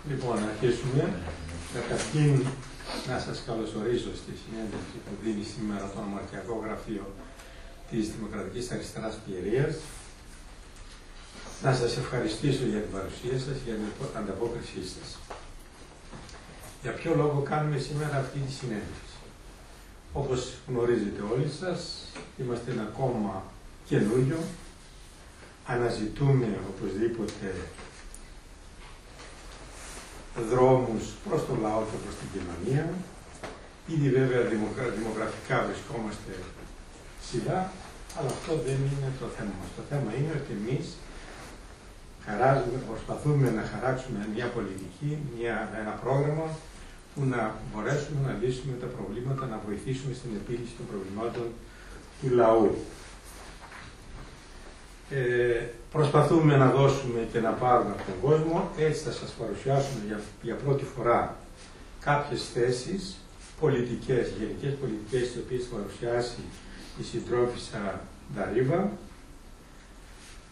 Λοιπόν, να αρχίσουμε. Καταρχήν, να σας καλωσορίσω στη συνέντευξη που δίνει σήμερα το Ομαρχιακό Γραφείο της Δημοκρατικής Αριστεράς Πιερίας. Να σας ευχαριστήσω για την παρουσία σας, για την ανταπόκρισή σας. Για ποιο λόγο κάνουμε σήμερα αυτή τη συνέντευξη? Όπως γνωρίζετε όλοι σας, είμαστε ένα κόμμα καινούριο. Αναζητούμε οπωσδήποτε δρόμους προς τον λαό και προς την κοινωνία. Ήδη βέβαια δημογραφικά βρισκόμαστε ψηλά, αλλά αυτό δεν είναι το θέμα μας. Το θέμα είναι ότι εμείς προσπαθούμε να χαράξουμε μια πολιτική, ένα πρόγραμμα που να μπορέσουμε να λύσουμε τα προβλήματα, να βοηθήσουμε στην επίλυση των προβλημάτων του λαού. Προσπαθούμε να δώσουμε και να πάρουμε από τον κόσμο. Έτσι θα σας παρουσιάσουμε για πρώτη φορά κάποιες θέσεις πολιτικές, γενικές πολιτικές, τις οποίες θα παρουσιάσει η συντρόφισσα Νταρίβα.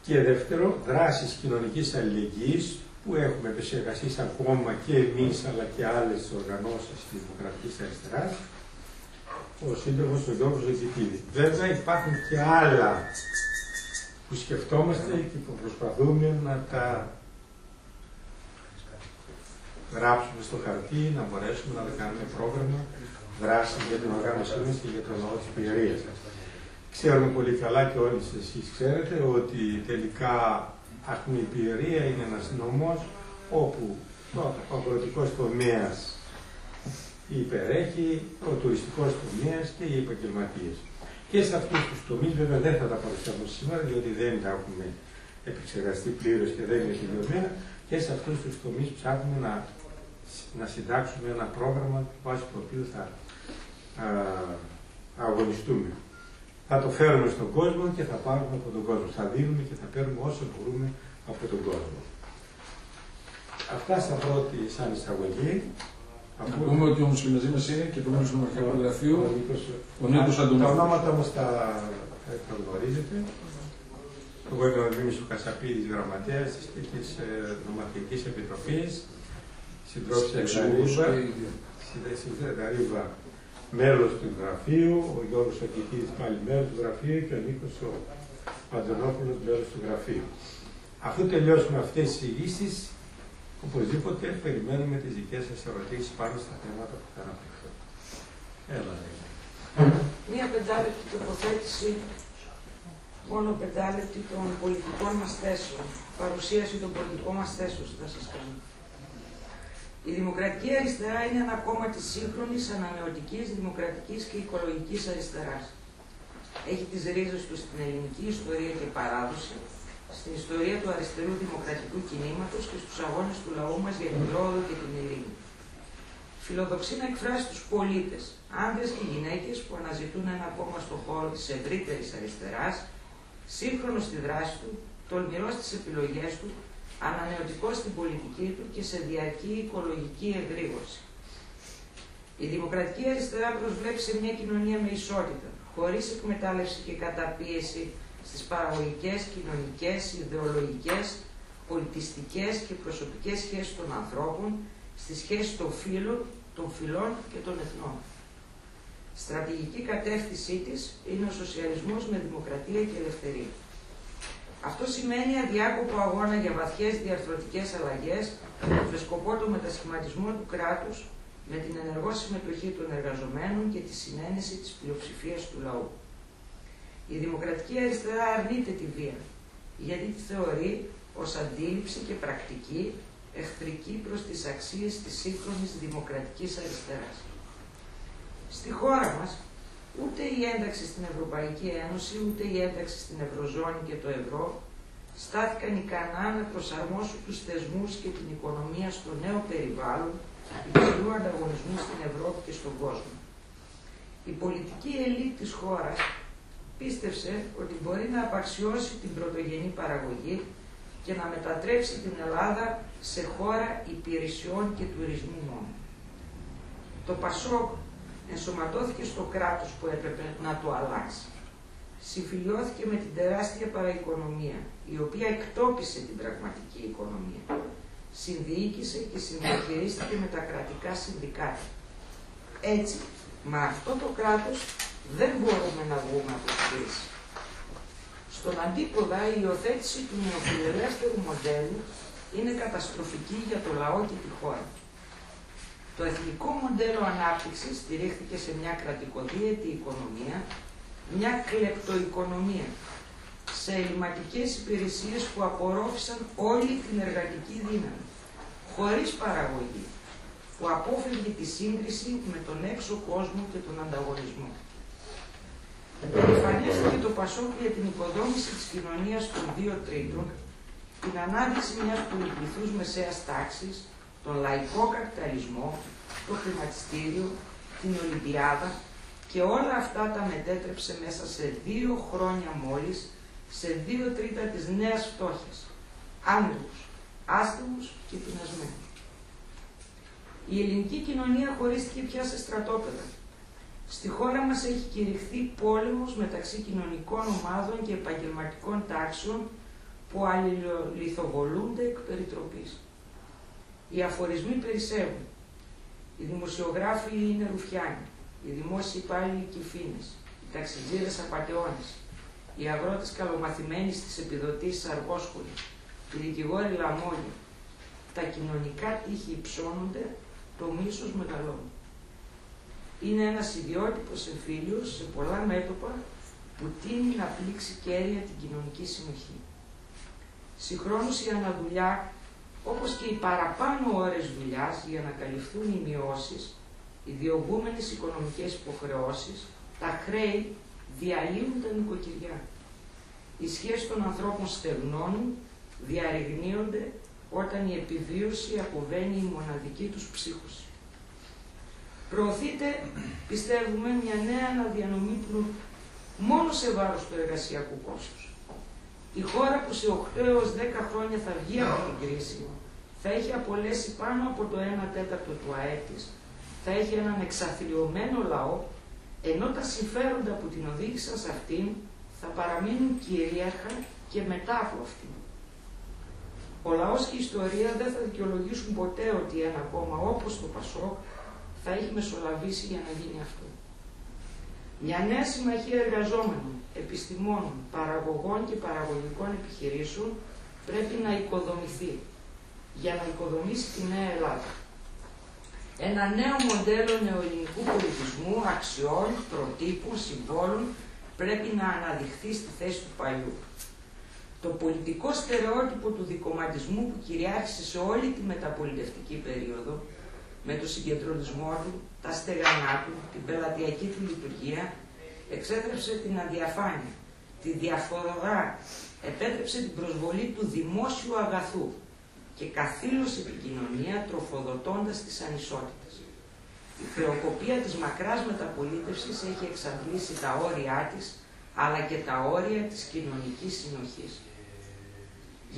Και δεύτερο, δράσεις κοινωνικής αλληλεγγύης που έχουμε επεξεργαστεί σαν κόμμα και εμείς αλλά και άλλες οργανώσεις της Δημοκρατικής Αριστεράς, ο σύντροφος ο Γιώργος Ζωτικίδη. Βέβαια υπάρχουν και άλλα που σκεφτόμαστε και που προσπαθούμε να τα γράψουμε στο χαρτί, να μπορέσουμε να κάνουμε πρόγραμμα δράση για την οργάνωσή μας και για το λαό της Πιερίας. Ξέρουμε πολύ καλά και όλοι εσείς ξέρετε ότι τελικά η Πιερία είναι ένας νομός όπου ο αγροτικός τομέας υπερέχει, ο τουριστικός τομέας και οι επαγγελματίες. Και σε αυτούς τους τομείς, βέβαια δεν θα τα παρουσιάσουμε σήμερα, διότι δεν τα έχουμε επεξεργαστεί πλήρως και δεν είναι τελειωμένα, και σε αυτούς τους τομείς ψάχνουμε να συντάξουμε ένα πρόγραμμα βάσει το οποίο θα αγωνιστούμε. Θα το φέρουμε στον κόσμο και θα πάρουμε από τον κόσμο. Θα δίνουμε και θα παίρνουμε όσο μπορούμε από τον κόσμο. Αυτά στα πρώτη σαν εισαγωγή. Να πούμε ότι όμως και μαζί μας είναι και προηγούμενος του Ομαρχιακού Γραφείου ο Νίκος Αντωνόπουλος. Τα ονόματα όμως τα γνωρίζετε. Εγώ είμαι ο Δήμης Κασαπίδης, γραμματέας της Νομαρχιακής Επιτροπής. Συντρόφισσα Νταρίβα, μέλος του γραφείου, ο Γιώργος Ακητίδης πάλι μέλος του γραφείου και ο Νίκος Αντωνόπουλος μέλος του γραφείου. Αφού τελειώσουμε αυτές τις εισηγήσεις, οπωσδήποτε περιμένουμε τις δικές σας ερωτήσεις πάνω στα θέματα που θα αναπτυχθώ. Έλα, Μία πεντάλεπτη τοποθέτηση, μόνο πεντάλεπτη των πολιτικών μας θέσεων. Παρουσίαση των πολιτικών μας θέσεων θα σας κάνω. Η Δημοκρατική Αριστερά είναι ένα κόμμα της σύγχρονης, ανανεωτικής, δημοκρατικής και οικολογικής αριστεράς. Έχει τις ρίζες του στην ελληνική ιστορία και παράδοση, στην ιστορία του αριστερού δημοκρατικού κινήματος και στους αγώνες του λαού μας για την πρόοδο και την ειρήνη. Φιλοδοξεί να εκφράσει τους πολίτες, άνδρες και γυναίκες που αναζητούν ένα κόμμα στον χώρο της ευρύτερης αριστεράς, σύγχρονο στη δράση του, τολμηρό στις επιλογές του, ανανεωτικό στην πολιτική του και σε διαρκή οικολογική εγρήγορση. Η Δημοκρατική Αριστερά προσβλέπει σε μια κοινωνία με ισότητα, χωρίς εκμετάλλευση και καταπίεση στις παραγωγικές, κοινωνικές, ιδεολογικές, πολιτιστικές και προσωπικές σχέσεις των ανθρώπων, στις σχέσεις των φύλων, των φυλών και των εθνών. Στρατηγική κατεύθυνσή της είναι ο σοσιαλισμός με δημοκρατία και ελευθερία. Αυτό σημαίνει αδιάκοπο αγώνα για βαθιές διαρθρωτικές αλλαγές με σκοπό το μετασχηματισμό του κράτους με την ενεργό συμμετοχή των εργαζομένων και τη συνένεση της πλειοψηφίας του λαού. Η Δημοκρατική Αριστερά αρνείται τη βία, γιατί τη θεωρεί ως αντίληψη και πρακτική εχθρική προς τις αξίες της σύγχρονης δημοκρατικής αριστεράς. Στη χώρα μας, ούτε η ένταξη στην Ευρωπαϊκή Ένωση, ούτε η ένταξη στην Ευρωζώνη και το ευρώ στάθηκαν ικανά να προσαρμόσουν τους θεσμούς και την οικονομία στο νέο περιβάλλον υψηλού ανταγωνισμού στην Ευρώπη και στον κόσμο. Η πολιτική ελίτ της χώρας πίστευσε ότι μπορεί να απαξιώσει την πρωτογενή παραγωγή και να μετατρέψει την Ελλάδα σε χώρα υπηρεσιών και τουρισμού μόνο. Το ΠΑΣΟΚ ενσωματώθηκε στο κράτος που έπρεπε να το αλλάξει. Συμφιλιώθηκε με την τεράστια παραοικονομία, η οποία εκτόπισε την πραγματική οικονομία. συνδιοίκησε και συνδιαχειρίστηκε με τα κρατικά συνδικάτα. Έτσι, με αυτό το κράτος δεν μπορούμε να βγούμε από την κρίση. Στον αντίποδα, η υιοθέτηση του νεοφιλελεύθερου μοντέλου είναι καταστροφική για το λαό και τη χώρα. Το εθνικό μοντέλο ανάπτυξης στηρίχθηκε σε μια κρατικοδίαιτη οικονομία, μια κλεπτοοικονομία, σε ελληματικές υπηρεσίες που απορρόφησαν όλη την εργατική δύναμη, χωρίς παραγωγή, που απόφευγε τη σύγκριση με τον έξω κόσμο και τον ανταγωνισμό. Εμφανίστηκε το Πασόκ για την οικοδόμηση της κοινωνίας των 2 τρίτων, την ανάδειξη μιας πολυπληθούς μεσαίας τάξης, τον λαϊκό καπιταλισμό, το χρηματιστήριο, την Ολυμπιάδα και όλα αυτά τα μετέτρεψε μέσα σε 2 χρόνια μόλις σε 2 τρίτα της νέας φτώχειας, άνεργους, άστεγους και πεινασμένους. Η ελληνική κοινωνία χωρίστηκε πια σε στρατόπεδα. Στη χώρα μας έχει κηρυχθεί πόλεμος μεταξύ κοινωνικών ομάδων και επαγγελματικών τάξεων που αλληλολιθοβολούνται εκ περιτροπής. Οι αφορισμοί περισσεύουν. Οι δημοσιογράφοι είναι ρουφιάνοι, οι δημόσιοι υπάλληλοι κυφήνες, οι ταξιτζίδες απατεώνες, οι αγρότες καλομαθημένοι στις επιδοτήσεις αργόσχολοι, οι δικηγόροι λαμόγοι. Τα κοινωνικά τείχη υψώνονται, το μίσος μεγαλώνει. Είναι ένας ιδιότυπος εμφύλιος σε πολλά μέτωπα που τείνει να πλήξει κέρια την κοινωνική συνοχή. Συγχρόνως η αναδουλειά, όπως και οι παραπάνω ώρες δουλειάς για να καλυφθούν οι μειώσεις, οι διωγούμενες οικονομικές υποχρεώσεις, τα χρέη διαλύουν τα νοικοκυριά. Οι σχέσεις των ανθρώπων στεγνώνουν, διαρριγνύονται όταν η επιβίωση αποβαίνει η μοναδική τους ψύχωση. Προωθείται, πιστεύουμε, μια νέα αναδιανομή πλούτου, μόνο σε βάρος του εργασιακού κόστους. Η χώρα που σε 8 έως 10 χρόνια θα βγει από την κρίση, θα έχει απολέσει πάνω από το 1/4 του ΑΕΠ της, θα έχει έναν εξαθλιωμένο λαό, ενώ τα συμφέροντα που την οδήγησαν σε αυτήν θα παραμείνουν κυρίαρχα και μετά από αυτήν. Ο λαός και η ιστορία δεν θα δικαιολογήσουν ποτέ ότι ένα κόμμα όπως το Πασόκ θα έχει μεσολαβήσει για να γίνει αυτό. Μια νέα συμμαχία εργαζόμενων, επιστημόνων, παραγωγών και παραγωγικών επιχειρήσεων πρέπει να οικοδομηθεί για να οικοδομήσει τη νέα Ελλάδα. Ένα νέο μοντέλο νεοελληνικού πολιτισμού, αξιών, προτύπων, συμβόλων πρέπει να αναδειχθεί στη θέση του παλιού. Το πολιτικό στερεότυπο του δικομματισμού που κυριάρχησε σε όλη τη μεταπολιτευτική περίοδο, με το συγκεντρωτισμό του, τα στεγανά του, την πελατειακή του λειτουργία, εξέτρεψε την αδιαφάνεια, τη διαφορά, επέτρεψε την προσβολή του δημόσιου αγαθού και καθήλωσε την κοινωνία τροφοδοτώντας τις ανισότητες. Η χρεοκοπία της μακράς μεταπολίτευσης έχει εξαντλήσει τα όρια της, αλλά και τα όρια της κοινωνικής συνοχής.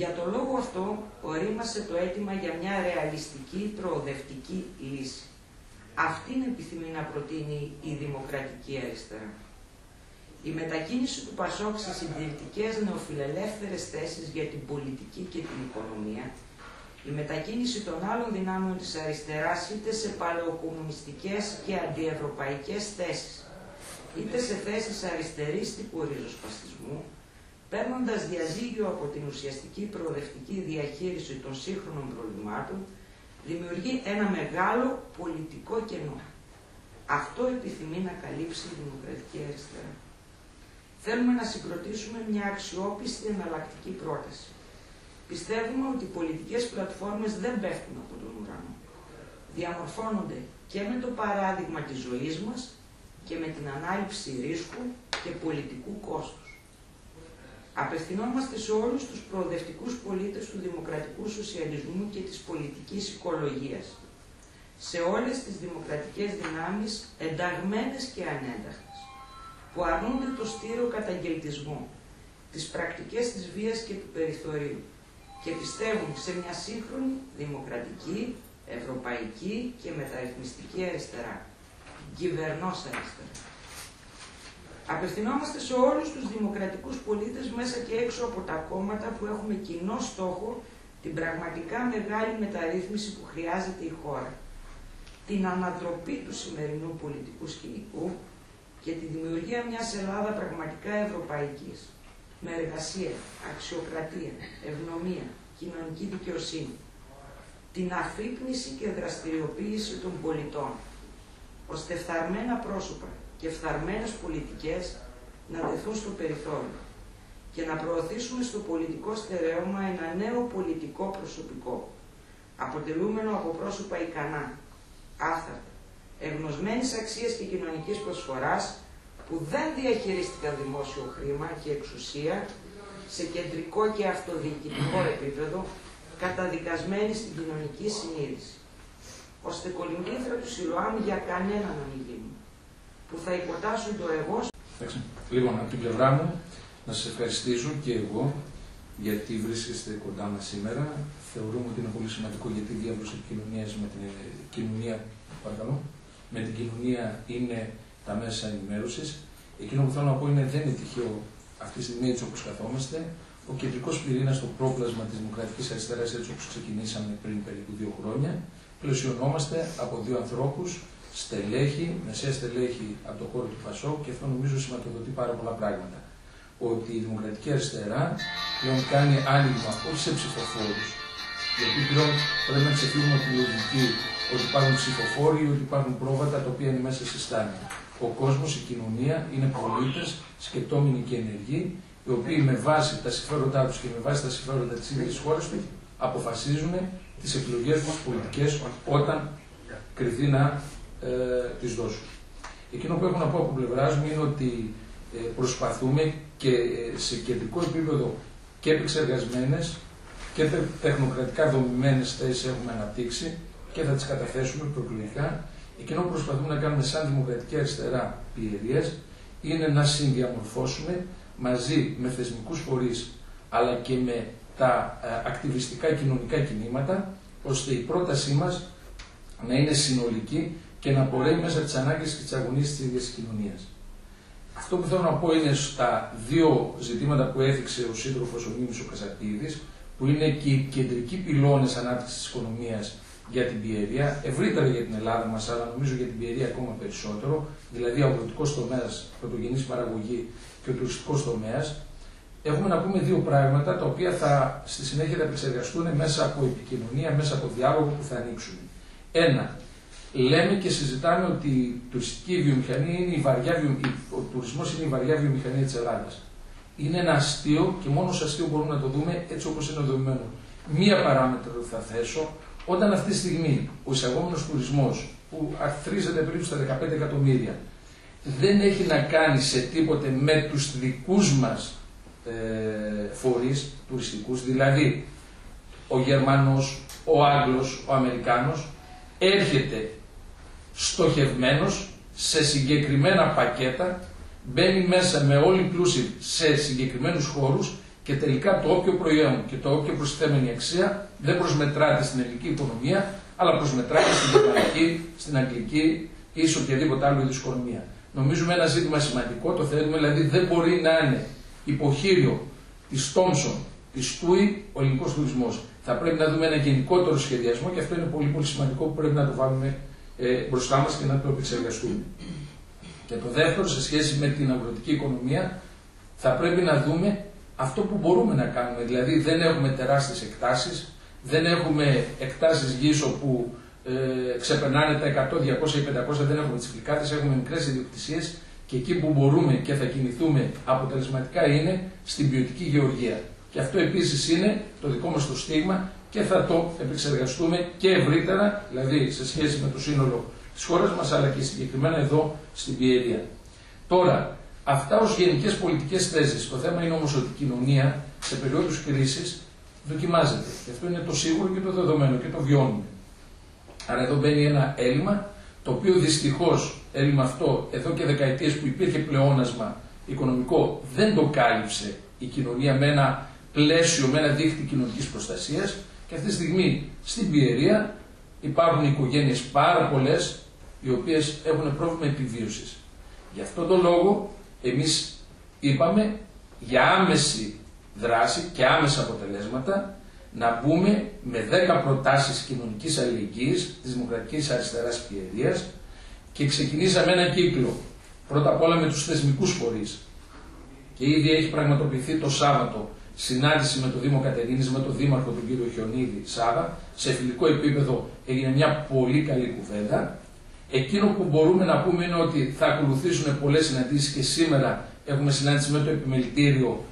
Για τον λόγο αυτό ορίμασε το αίτημα για μια ρεαλιστική, προοδευτική λύση. Αυτήν επιθυμεί να προτείνει η δημοκρατική αριστερά. Η μετακίνηση του Πασόκ σε συντηρητικές νεοφιλελεύθερες θέσεις για την πολιτική και την οικονομία, η μετακίνηση των άλλων δυνάμεων της αριστεράς είτε σε παλαιοκομμουνιστικές και αντιευρωπαϊκές θέσεις, είτε σε θέσεις αριστερής τύπου ριζοσπαστισμού, παίρνοντας διαζύγιο από την ουσιαστική προοδευτική διαχείριση των σύγχρονων προβλημάτων, δημιουργεί ένα μεγάλο πολιτικό κενό. Αυτό επιθυμεί να καλύψει η δημοκρατική αριστερά. Θέλουμε να συγκροτήσουμε μια αξιόπιστη εναλλακτική πρόταση. Πιστεύουμε ότι οι πολιτικές πλατφόρμες δεν πέφτουν από τον ουρανό. Διαμορφώνονται και με το παράδειγμα της ζωής μας και με την ανάληψη ρίσκου και πολιτικού κόστους. Απευθυνόμαστε σε όλους τους προοδευτικούς πολίτες του δημοκρατικού σοσιαλισμού και της πολιτικής οικολογίας, σε όλες τις δημοκρατικές δυνάμεις ενταγμένες και ανένταχτες, που αρνούνται το στήρο καταγγελτισμό, τις πρακτικές της βίας και του περιθωρίου και πιστεύουν σε μια σύγχρονη, δημοκρατική, ευρωπαϊκή και μεταρρυθμιστική αριστερά. Κυβερνός αριστερά. Απευθυνόμαστε σε όλους τους δημοκρατικούς πολίτες μέσα και έξω από τα κόμματα που έχουμε κοινό στόχο την πραγματικά μεγάλη μεταρρύθμιση που χρειάζεται η χώρα, την ανατροπή του σημερινού πολιτικού σκηνικού και τη δημιουργία μιας Ελλάδα πραγματικά ευρωπαϊκής, με εργασία, αξιοκρατία, ευνομία, κοινωνική δικαιοσύνη, την αφύπνιση και δραστηριοποίηση των πολιτών, ώστε φθαρμένα πρόσωπα και φθαρμένες πολιτικές να τεθούν στο περιθώριο και να προωθήσουμε στο πολιτικό στερέωμα ένα νέο πολιτικό προσωπικό, αποτελούμενο από πρόσωπα ικανά, άφθαρτα, εγνωσμένης αξίας και κοινωνικής προσφοράς, που δεν διαχειρίστηκαν δημόσιο χρήμα και εξουσία σε κεντρικό και αυτοδιοικητικό επίπεδο, καταδικασμένοι στην κοινωνική συνείδηση, ώστε κολυμβήθρα του Σιλοάμ για κανέναν να μην γίνουν, που θα υποτάσσουν το εγώ. Λοιπόν, από την πλευρά μου, να σας ευχαριστήσω και εγώ, γιατί βρίσκεστε κοντά μας σήμερα. Θεωρούμε ότι είναι πολύ σημαντικό, γιατί η διάβρωση επικοινωνίας με την κοινωνία, παρακαλώ, με την κοινωνία είναι τα μέσα ενημέρωσης. Εκείνο που θέλω να πω είναι δεν είναι τυχαίο αυτή τη στιγμή, έτσι όπως καθόμαστε, ο κεντρικός πυρήνας στο πρόπλασμα της Δημοκρατικής Αριστεράς, έτσι όπως ξεκινήσαμε πριν περίπου 2 χρόνια, πλαισιωνόμαστε από 2 ανθρώπους, στελέχη, μεσαία στελέχη από το χώρο του Πασόκ, και αυτό νομίζω σηματοδοτεί πάρα πολλά πράγματα. Ότι η Δημοκρατική Αριστερά πλέον κάνει άνοιγμα όχι σε ψηφοφόρους, γιατί πλέον πρέπει να ξεφύγουμε από τη λογική ότι υπάρχουν ψηφοφόροι ή ότι υπάρχουν πρόβατα τα οποία είναι μέσα στη στάνη. Ο κόσμος, η κοινωνία είναι πολίτες, σκεπτόμενοι και ενεργοί, οι οποίοι με βάση τα συμφέροντά τους και με βάση τα συμφέροντα της ίδιας της χώρας τους αποφασίζουν τις επιλογές μας πολιτικές όταν κριθεί να τις δώσουν. Εκείνο που έχω να πω από πλευράς μου είναι ότι προσπαθούμε και σε κεντρικό επίπεδο και επεξεργασμένες και τεχνοκρατικά δομημένες θέσεις έχουμε αναπτύξει και θα τις καταθέσουμε προεκλογικά. Εκείνο που προσπαθούμε να κάνουμε σαν Δημοκρατική Αριστερά Πιερίας είναι να συνδιαμορφώσουμε μαζί με θεσμικούς φορείς αλλά και με τα ακτιβιστικά κοινωνικά κινήματα, ώστε η πρότασή μας να είναι συνολική και να πορεύει μέσα τις ανάγκες και τις αγωνίες της ίδιας της κοινωνίας. Αυτό που θέλω να πω είναι στα 2 ζητήματα που έθιξε ο σύντροφος ο Μίμης ο Κασαπίδης, που είναι και οι κεντρικοί πυλώνες ανάπτυξης της οικονομίας για την Πιερία, ευρύτερα για την Ελλάδα μας, αλλά νομίζω για την Πιερία ακόμα περισσότερο, δηλαδή ο αγροτικός τομέας, πρωτογενής παραγωγή και ο τουριστικός τομέας. Έχουμε να πούμε 2 πράγματα τα οποία θα στη συνέχεια θα επεξεργαστούν μέσα από επικοινωνία, μέσα από διάλογο που θα ανοίξουν. Ένα, λέμε και συζητάμε ότι η τουριστική βιομηχανία είναι ο τουρισμός είναι η βαριά βιομηχανία της Ελλάδας. Είναι ένα αστείο και μόνο ως αστείο μπορούμε να το δούμε έτσι όπως είναι δομημένο. Μία παράμετρο θα θέσω, όταν αυτή τη στιγμή ο εισαγόμενος τουρισμός που αρθρίζεται περίπου στα 15 εκατομμύρια δεν έχει να κάνει σε τίποτε με τους δικούς μας φορείς τουριστικούς, δηλαδή ο Γερμανός, ο Άγγλος, ο Αμερικάνος, έρχεται στοχευμένος σε συγκεκριμένα πακέτα, μπαίνει μέσα με all inclusive σε συγκεκριμένους χώρους και τελικά το όποιο προϊόν και το όποιο προσθέμενη αξία δεν προσμετράται στην ελληνική οικονομία, αλλά προσμετράται στην γερμανική, στην αγγλική ή σε οποιαδήποτε άλλο είδους οικονομία. Νομίζουμε ένα ζήτημα σημαντικό, το θέλουμε, δηλαδή δεν μπορεί να είναι υποχείριο της Τόμσον, της Τούι, ο ελληνικός τουρισμός. Θα πρέπει να δούμε ένα γενικότερο σχεδιασμό και αυτό είναι πολύ πολύ σημαντικό που πρέπει να το βάλουμε μπροστά μας και να το επεξεργαστούμε. Και το δεύτερο, σε σχέση με την αγροτική οικονομία, θα πρέπει να δούμε αυτό που μπορούμε να κάνουμε. Δηλαδή δεν έχουμε τεράστιες εκτάσεις, δεν έχουμε εκτάσεις γης όπου ξεπερνάνε τα 100, 200 ή 500, δεν έχουμε τις φλικάτες, έχουμε μικρές ιδιοκτησίες και εκεί που μπορούμε και θα κινηθούμε αποτελεσματικά είναι στην ποιοτική γεωργία. Και αυτό επίσης είναι το δικό μας το στίγμα και θα το επεξεργαστούμε και ευρύτερα, δηλαδή σε σχέση με το σύνολο της χώρας μας, αλλά και συγκεκριμένα εδώ στην Πιερία. Τώρα, αυτά ως γενικές πολιτικές θέσεις. Το θέμα είναι όμως ότι η κοινωνία σε περίοδους κρίσης δοκιμάζεται. Και αυτό είναι το σίγουρο και το δεδομένο και το βιώνουμε. Άρα εδώ μπαίνει ένα έλλειμμα, το οποίο δυστυχώς έλλειμμα αυτό εδώ και δεκαετίες που υπήρχε πλεόνασμα οικονομικό δεν το κάλυψε η κοινωνία με ένα πλαίσιο, με ένα δίχτυ κοινωνικής προστασίας, και αυτή τη στιγμή στην Πιερία υπάρχουν οικογένειες πάρα πολλές οι οποίες έχουν πρόβλημα επιβίωσης. Γι' αυτόν τον λόγο εμείς είπαμε για άμεση δράση και άμεσα αποτελέσματα να μπούμε με 10 προτάσεις κοινωνικής αλληλεγγύης της Δημοκρατικής Αριστεράς Πιερίας και ξεκινήσαμε ένα κύκλο. Πρώτα απ' όλα με τους θεσμικούς φορείς. Και ήδη έχει πραγματοποιηθεί το Σάββατο συνάντηση με το Δήμο Κατερίνης, με τον Δήμαρχο τον κύριο Χιονίδη Σάβα. Σε φιλικό επίπεδο έγινε μια πολύ καλή κουβέντα. Εκείνο που μπορούμε να πούμε είναι ότι θα ακολουθήσουν πολλές συναντήσεις και σήμερα έχουμε συνάντηση με το επιμελητήριο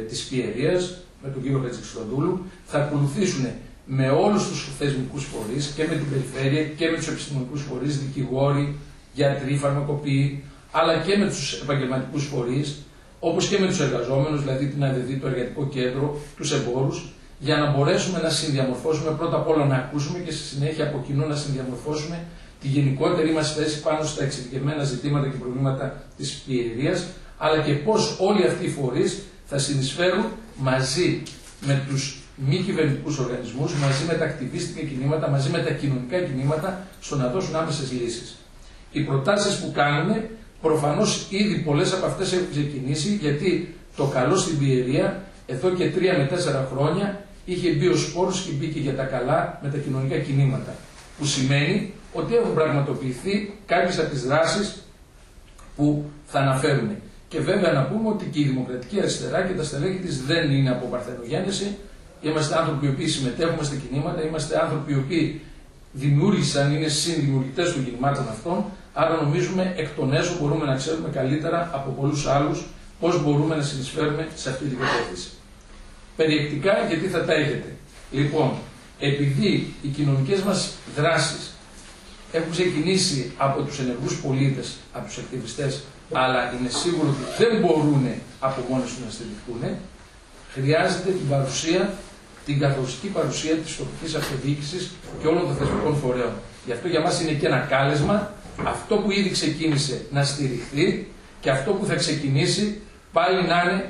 της Πιερίας, με τον κύριο Χατζηχρυστοδούλου. Θα ακολουθήσουν με όλους τους θεσμικούς φορείς και με την περιφέρεια και με τους επιστημονικούς φορείς, δικηγόροι, γιατροί, φαρμακοποιοί, αλλά και με τους επαγγελματικούς φορείς, όπως και με τους εργαζόμενους, δηλαδή την ΑΔΔ, το Εργατικό Κέντρο, τους εμπόρους, για να μπορέσουμε να συνδιαμορφώσουμε, πρώτα απ' όλα να ακούσουμε και στη συνέχεια από κοινού να συνδιαμορφώσουμε τη γενικότερη μας θέση πάνω στα εξειδικευμένα ζητήματα και προβλήματα της Πιερίας, αλλά και πώς όλοι αυτοί οι φορείς θα συνεισφέρουν μαζί με τους μη κυβερνητικούς οργανισμούς, μαζί με τα ακτιβίστικα κινήματα, μαζί με τα κοινωνικά κινήματα, στο να δώσουν άμεσες λύσεις. Οι προτάσεις που κάνουμε, προφανώς ήδη πολλές από αυτές έχουν ξεκινήσει, γιατί το καλό στην Πιερία εδώ και 3 με 4 χρόνια είχε μπει ο σπόρος και μπήκε για τα καλά με τα κοινωνικά κινήματα. Που σημαίνει ότι έχουν πραγματοποιηθεί κάποιες από τις δράσεις που θα αναφέρουμε. Και βέβαια να πούμε ότι και η Δημοκρατική Αριστερά και τα στελέχη της δεν είναι από παρθενογέννηση. Είμαστε άνθρωποι οι οποίοι συμμετέχουμε στα κινήματα, είμαστε άνθρωποι οι οποίοι δημιούργησαν, είναι συνδημιουργητές των κινημάτων αυτών. Άρα νομίζουμε εκ των έσω μπορούμε να ξέρουμε καλύτερα από πολλούς άλλους πώς μπορούμε να συνεισφέρουμε σε αυτή την κατεύθυνση. Περιεκτικά, γιατί θα τα έχετε. Λοιπόν, επειδή οι κοινωνικές μας δράσεις έχουν ξεκινήσει από τους ενεργούς πολίτες, από τους ακτιβιστές, αλλά είναι σίγουρο ότι δεν μπορούν από μόνες τους να στηριχτούν, χρειάζεται την παρουσία, την καθοριστική παρουσία της τοπικής αυτοδιοίκησης και όλων των θεσμικών φορέων. Γι' αυτό για μας είναι και ένα κάλεσμα, αυτό που ήδη ξεκίνησε να στηριχθεί και αυτό που θα ξεκινήσει πάλι να είναι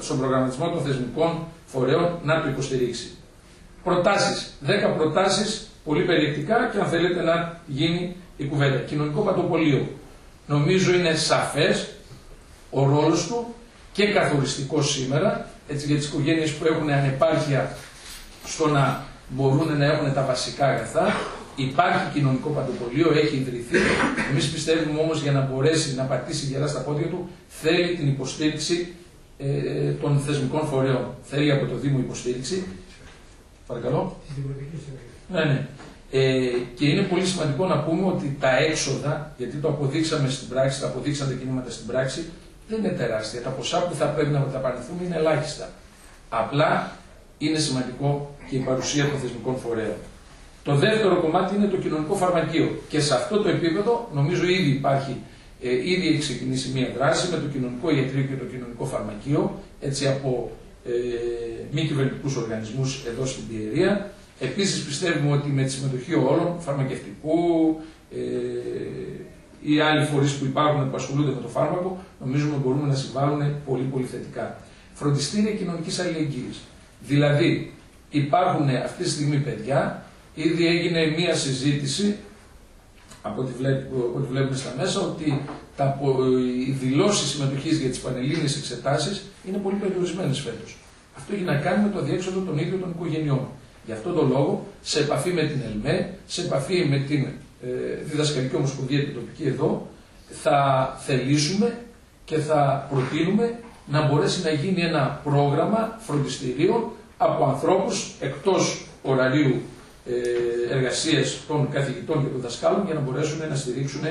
στον προγραμματισμό των θεσμικών φορέων να το υποστηρίξει. Προτάσεις, 10 προτάσεις, πολύ περιεκτικά και αν θέλετε να γίνει η κουβέντα. Κοινωνικό πατοπολείο. Νομίζω είναι σαφές ο ρόλος του και καθοριστικός σήμερα, έτσι, για τις οικογένειες που έχουν ανεπάρκεια στο να μπορούν να έχουν τα βασικά αγαθά. Υπάρχει κοινωνικό πατοπολείο, έχει ιδρυθεί. Εμείς πιστεύουμε όμως για να μπορέσει να πατήσει γερά στα πόδια του, θέλει την υποστήριξη των θεσμικών φορέων. Θέλει από το Δήμο υποστήριξη. Παρακαλώ. Ναι. Και είναι πολύ σημαντικό να πούμε ότι τα έξοδα, γιατί το αποδείξαμε στην πράξη, τα αποδείξαν τα κινήματα στην πράξη, δεν είναι τεράστια. Τα ποσά που θα πρέπει να δαπανηθούν είναι ελάχιστα. Απλά είναι σημαντικό και η παρουσία των θεσμικών φορέων. Το δεύτερο κομμάτι είναι το κοινωνικό φαρμακείο. Και σε αυτό το επίπεδο νομίζω ήδη υπάρχει, ήδη έχει ξεκινήσει μία δράση με το κοινωνικό ιατρείο και το κοινωνικό φαρμακείο, έτσι από μη κυβερνητικούς οργανισμούς εδώ στην Πιερία. Επίσης πιστεύουμε ότι με τη συμμετοχή όλων, φαρμακευτικού ή άλλοι φορείς που υπάρχουν που ασχολούνται με το φάρμακο, νομίζουμε μπορούμε να συμβάλλουν πολύ πολύ θετικά. Φροντιστήρια κοινωνικής αλληλεγγύης. Δηλαδή υπάρχουν αυτή τη στιγμή παιδιά, ήδη έγινε μία συζήτηση από ό,τι βλέπουμε στα μέσα ότι οι δηλώσεις συμμετοχής για τις πανελλήνιες εξετάσεις είναι πολύ περιορισμένες φέτος. Αυτό έχει να κάνει με το αδιέξοδο των ίδιων των οικογενειών. Γι' αυτόν τον λόγο, σε επαφή με την ΕΛΜΕ, σε επαφή με την Διδασκαλική Ομοσπονδία την τοπική εδώ, θα θελήσουμε και θα προτείνουμε να μπορέσει να γίνει ένα πρόγραμμα φροντιστηρίων από ανθρώπους εκτός ωραρίου εργασίας των καθηγητών και των δασκάλων για να μπορέσουν να στηρίξουν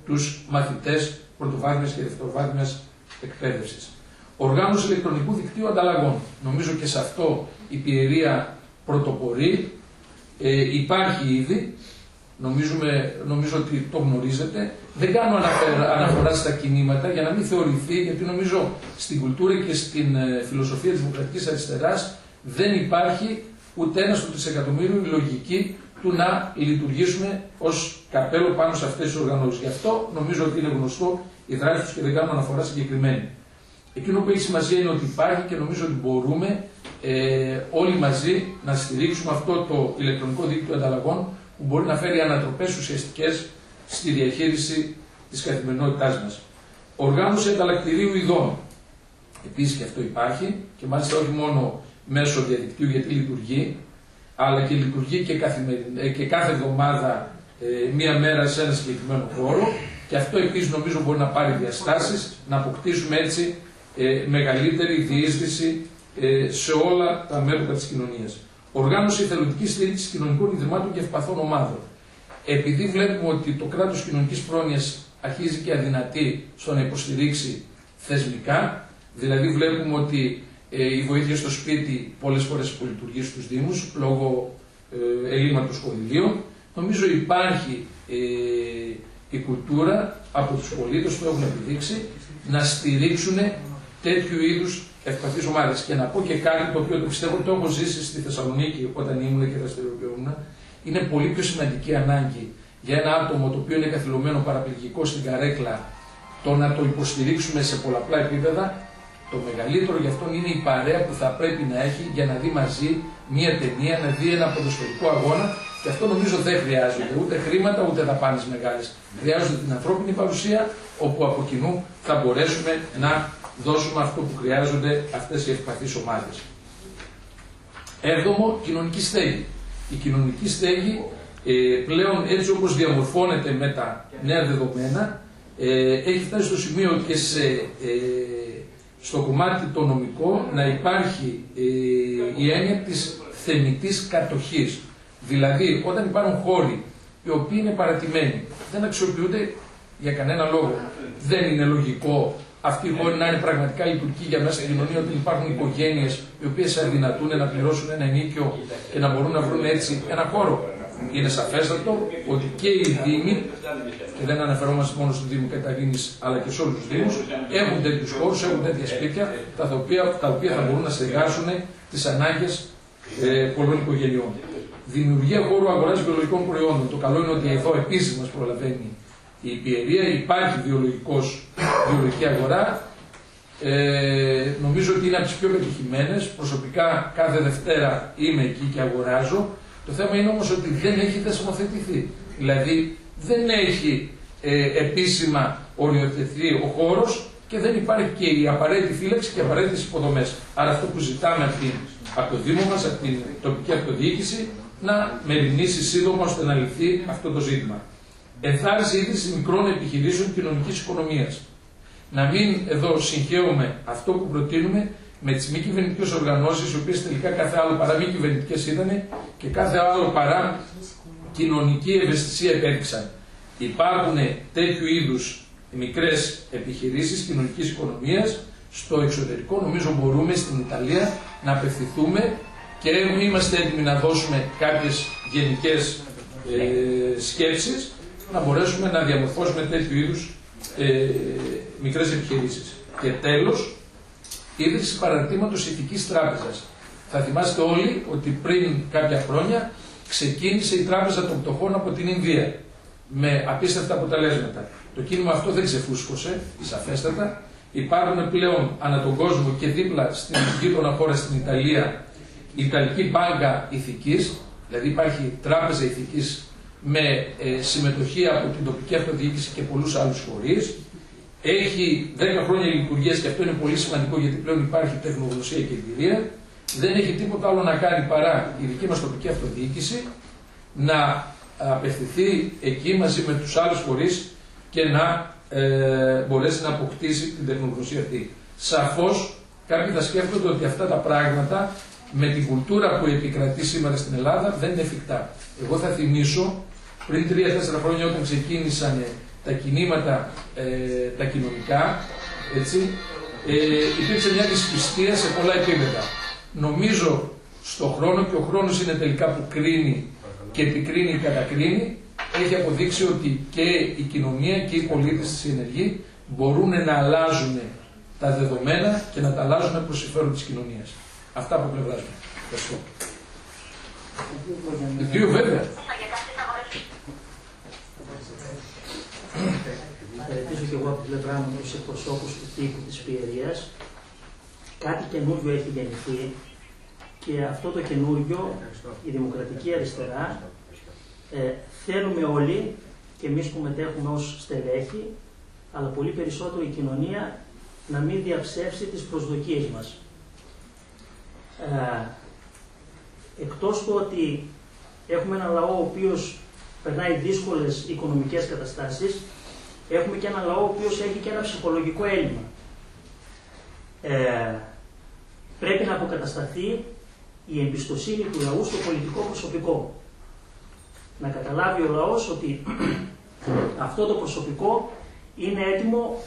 τους μαθητές πρωτοβάθμιας και δευτεροβάθμιας εκπαίδευσης. Οργάνωση ηλεκτρονικού δικτύου ανταλλαγών. Νομίζω και σε αυτό η Πιερία πρωτοπορεί. Υπάρχει ήδη. Νομίζω ότι το γνωρίζετε. Δεν κάνω αναφορά στα κινήματα για να μην θεωρηθεί, γιατί νομίζω στην κουλτούρα και στην φιλοσοφία της Δημοκρατικής Αριστεράς δεν υπάρχει ούτε ένα στο τρισεκατομμύριο η λογική του να λειτουργήσουμε ως καπέλο πάνω σε αυτές τις οργανώσεις. Γι' αυτό νομίζω ότι είναι γνωστό η δράση τους και δεν κάνω αναφορά συγκεκριμένη. Εκείνο που έχει σημασία είναι ότι υπάρχει και νομίζω ότι μπορούμε όλοι μαζί να στηρίξουμε αυτό το ηλεκτρονικό δίκτυο ανταλλαγών που μπορεί να φέρει ανατροπές ουσιαστικές στη διαχείριση της καθημερινότητάς μας. Οργάνωση ανταλλακτηρίου ειδών. Επίσης και αυτό υπάρχει και μάλιστα όχι μόνο μέσω διαδικτύου γιατί λειτουργεί, αλλά και λειτουργεί και κάθε εβδομάδα μία μέρα σε ένα συγκεκριμένο χώρο και αυτό επίσης νομίζω μπορεί να πάρει διαστάσεις, να αποκτήσουμε έτσι μεγαλύτερη διείσδυση σε όλα τα μέτωπα της κοινωνίας. Οργάνωση εθελοντικής στήριξης κοινωνικών ιδρυμάτων και ευπαθών ομάδων. Επειδή βλέπουμε ότι το κράτος κοινωνικής πρόνοιας αρχίζει και αδυνατεί στο να υποστηρίξει θεσμικά, δηλαδή βλέπουμε ότι η βοήθεια στο σπίτι πολλές φορές υπολειτουργεί στους Δήμους λόγω ελλείμματος κονδυλίων, νομίζω υπάρχει η κουλτούρα από τους πολίτες που έχουν επιδείξει να στηρίξουν τέτοιου είδους ευπαθείς ομάδες. Και να πω και κάτι το οποίο το πιστεύω το έχω ζήσει στη Θεσσαλονίκη όταν ήμουν και δραστηριοποιούμουν. Είναι πολύ πιο σημαντική ανάγκη για ένα άτομο το οποίο είναι καθυλωμένο παραπληγικό στην καρέκλα το να το υποστηρίξουμε σε πολλαπλά επίπεδα. Το μεγαλύτερο γι' αυτόν είναι η παρέα που θα πρέπει να έχει για να δει μαζί μία ταινία, να δει ένα ποδοσφαιρικό αγώνα. Και αυτό νομίζω δεν χρειάζεται ούτε χρήματα ούτε δαπάνες μεγάλες. Χρειάζεται την ανθρώπινη παρουσία, όπου από κοινού θα μπορέσουμε να δώσουμε αυτό που χρειάζονται αυτές οι ευπαθείς ομάδες. Έβδομο, κοινωνική στέγη. Η κοινωνική στέγη πλέον έτσι όπως διαμορφώνεται με τα νέα δεδομένα έχει φτάσει στο σημείο και στο κομμάτι το νομικό να υπάρχει η έννοια της θεμιτής κατοχής. Δηλαδή όταν υπάρχουν χώροι οι οποίοι είναι παρατημένοι, δεν αξιοποιούνται για κανένα λόγο. Δεν είναι λογικό αυτή η χώρη να είναι πραγματικά λειτουργική για μέσα στην κοινωνία, ότι υπάρχουν οικογένειες οι οποίες αδυνατούν να πληρώσουν ένα ενοίκιο και να μπορούν να βρουν έτσι ένα χώρο. Είναι σαφέστατο ότι και οι Δήμοι, και δεν αναφερόμαστε μόνο στον Δήμο Καταγίνης αλλά και σε όλους τους Δήμους, έχουν τέτοιους χώρους, έχουν τέτοια σπίτια τα οποία θα μπορούν να στεγάσουν τις ανάγκες πολλών οικογενειών. Δημιουργία χώρου αγοράς βιολογικών προϊόντων. Το καλό είναι ότι εδώ επίσης μας προλαβαίνει η Πιερία, υπάρχει βιολογική αγορά. Νομίζω ότι είναι από τις πιο πετυχημένες. Προσωπικά κάθε Δευτέρα είμαι εκεί και αγοράζω. Το θέμα είναι όμως ότι δεν έχει θεσμοθετηθεί. Δηλαδή δεν έχει επίσημα οριοθετηθεί ο χώρος και δεν υπάρχει και η απαραίτητη φύλαξη και οι απαραίτητες υποδομές. Άρα αυτό που ζητάμε από το Δήμο μας, από την τοπική αυτοδιοίκηση, να μεριμνήσει σύντομα ώστε να λυθεί αυτό το ζήτημα. Ενθάρρυνση ίδρυση μικρών επιχειρήσεων κοινωνικής οικονομίας. Να μην εδώ συγχαίουμε αυτό που προτείνουμε με τις μη κυβερνητικές οργανώσεις, οι οποίες τελικά κάθε άλλο παρά μη κυβερνητικές ήταν και κάθε άλλο παρά κοινωνική ευαισθησία επέδειξαν. Υπάρχουν τέτοιου είδους μικρές επιχειρήσεις κοινωνικής οικονομίας. Στο εξωτερικό νομίζω μπορούμε στην Ιταλία να απευθυνθούμε και είμαστε έτοιμοι να δώσουμε κάποιες γενικές σκέψεις, να μπορέσουμε να διαμορφώσουμε τέτοιου είδους μικρές επιχειρήσεις. Και τέλος, ίδρυση παραρτήματος ηθικής τράπεζας. Θα θυμάστε όλοι ότι πριν κάποια χρόνια ξεκίνησε η τράπεζα των πτωχών από την Ινδία με απίστευτα αποτελέσματα. Το κίνημα αυτό δεν ξεφούσκωσε, σαφέστατα. Υπάρχουν πλέον ανά τον κόσμο και δίπλα στην γείτονα χώρα στην Ιταλία η Ιταλική Μπάνκα Ηθικής, δηλαδή υπάρχει τράπεζα ηθικής με συμμετοχή από την τοπική αυτοδιοίκηση και πολλούς άλλους φορείς. Έχει 10 χρόνια λειτουργίας και αυτό είναι πολύ σημαντικό γιατί πλέον υπάρχει τεχνογνωσία και εμπειρία. Δεν έχει τίποτα άλλο να κάνει παρά η δική μας τοπική αυτοδιοίκηση να απευθυνθεί εκεί μαζί με τους άλλους φορείς και να μπορέσει να αποκτήσει την τεχνογνωσία αυτή. Σαφώς κάποιοι θα σκέφτονται ότι αυτά τα πράγματα με την κουλτούρα που επικρατεί σήμερα στην Ελλάδα δεν είναι εφικτά. Εγώ θα θυμίσω πριν 3-4 χρόνια όταν ξεκίνησαν τα κινήματα τα κοινωνικά, έτσι, υπήρξε μια δυσπιστία σε πολλά επίπεδα. Νομίζω στον χρόνο, και ο χρόνος είναι τελικά που κρίνει και επικρίνει ή κατακρίνει, έχει αποδείξει ότι και η κοινωνία και οι πολίτες της ενεργοί μπορούν να αλλάζουν τα δεδομένα και να τα αλλάζουν προς συμφέρον της κοινωνίας. Αυτά από πλευράς μου. Ευχαριστώ. Δύο βέβαια. Χαιρετίζω και εγώ από την πλευρά μου τους εκπροσώπους του τύπου της Πιερίας. Κάτι καινούργιο έχει γεννηθεί και αυτό το καινούργιο, η Δημοκρατική Αριστερά, θέλουμε όλοι και εμείς που μετέχουμε ως στελέχη, αλλά πολύ περισσότερο η κοινωνία να μην διαψεύσει τις προσδοκίες μας. Εκτός του ότι έχουμε έναν λαό ο οποίος περνάει δύσκολες οικονομικές καταστάσεις, έχουμε και έναν λαό ο οποίος έχει και ένα ψυχολογικό έλλειμμα. Πρέπει να αποκατασταθεί η εμπιστοσύνη του λαού στο πολιτικό προσωπικό. Να καταλάβει ο λαός ότι αυτό το προσωπικό είναι έτοιμο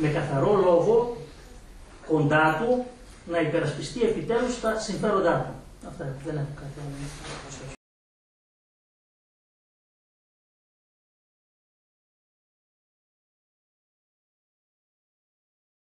με καθαρό λόγο κοντά του να υπερασπιστεί επιτέλους τα συμφέροντά του. Αυτά, δεν έχω κάτι άλλο.